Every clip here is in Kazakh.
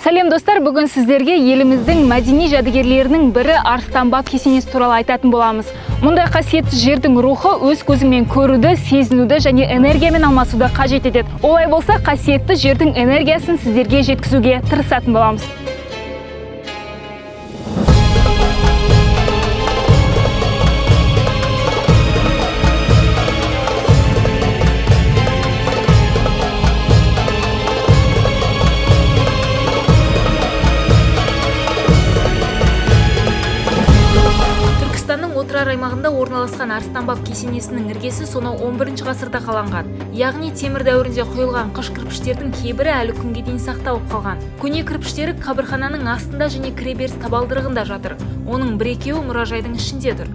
Сәлем достар, бүгін сіздерге еліміздің мәдени жәдігерлерінің бірі Арыстан баб кесенесі туралы айтатын боламыз. Мұндай қасиетті жердің рухы өз көзіңмен көруді, сезінуді және энергиямен алмасуды қажет етеді. Олай болса, қасиетті жердің энергиясын сіздерге жеткізуге тырысатын боламыз. Отырар аймағында орналасқан Арыстан баб кесенесінің іргесі сонау 11 ғасырда қаланған. Яғни темір дәуірінде құйылған қыш кірпіштердің кейбірі әлі күнге дейін сақталып қалған. Көне кірпіштері қабірхананың астында және кіреберіс табалдырығында жатыр. Оның бір-екеуі мұражайдың ішінде тұр.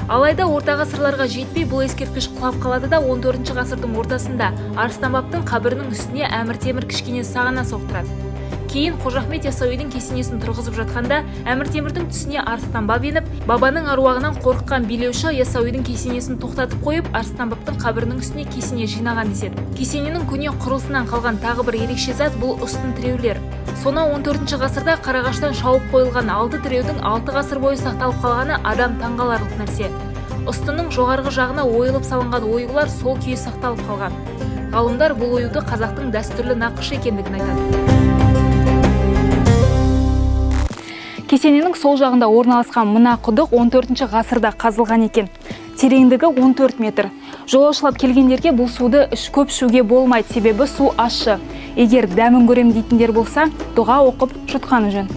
Алайда орта ғасырларға жетпей бұл ескерткіш құлап қалады да 14 ғасырдың ортасында Арыстан бабтың қабірінің үстіне әмір темір кішкене сағана соқтырады. Кейін Қожа Ахмет Яссауидің кесенесін тұрғызып жатқанда әмір темірдің түсіне Арыстан баб еніп, бабаның аруағынан қорыққан билеуші Яссауидің кесенесін тоқтатып қойып, Арыстан бабтың қабірінің үстіне кесене жинаған деседі. Кесененің көне құрылысынан қалған тағы бір ерекше зат бұл ұстын тіреулер. Сонау 14 ғасырда қарағаштан шауып қойылған 6 тіреудің 6 ғасыр бойы сақталып қалғаны адам таңғаларлық нәрсе. Ұстынның жоғарғы жағына ойылып салынған оюлар сол күйі сақталып қалған. Ғалымдар бұл оюды қазақтың дәстүрлі нақышы екендігін айтады. Кесененің сол жағында орналасқан мына құдық 14 ғасырда қазылған екен. Тереңдігі 14 метр. Жолаушылап келгендерге бұл суды көп ішуге болмайды, себебі су ащы. Егер дәмін көрем дейтіндер болса, дұға оқып жұтқаны жөн.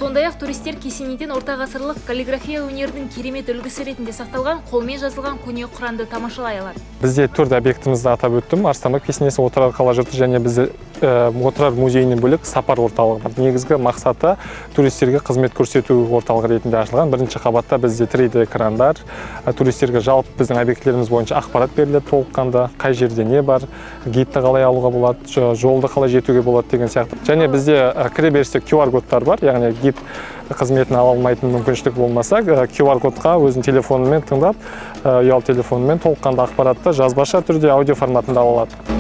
Сондай-ақ туристер кесенеден орта ғасырлық каллиграфия өнерінің керемет үлгісі ретінде сақталған қолмен жазылған көне Құранды тамашалай алады. Бізде төрт объектімізді атап өттім. Арыстан баб кесенесі, Отырар қала жұрты және бізде Отырар музейінен бөлек сапар орталығы бар. Негізгі мақсаты туристерге қызмет көрсету орталығы ретінде ашылған. Бірінші қабатта бізде 3D экрандар, туристерге жалпы біздің объектілеріміз бойынша ақпарат беріледі толыққанда, қай жерде не бар, гидті қалай алуға болады, жолды қалай жетуге болады деген сияқты. Және бізде кіреберісте QR кодтар бар, яғни гид қызметін ала алмайтын мүмкіншілік болмаса, QR кодқа өзінің телефонымен тыңдап, ұялы телефонымен толыққанды ақпаратты жазбаша түрде аудио форматында ала алады.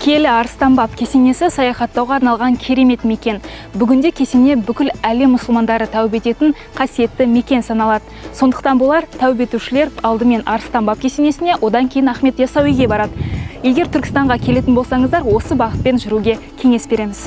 Киелі Арыстан баб кесенесі саяхаттауға арналған керемет мекен. Бүгінде кесене бүкіл әлем мұсылмандары тәубе ететін қасиетті мекен саналады. Сондықтан болар тәубе етушілер алдымен Арыстан баб кесенесіне, одан кейін Ахмет Яссауиге барады. Егер Түркістанға келетін болсаңыздар, осы бағытпен жүруге кеңес береміз.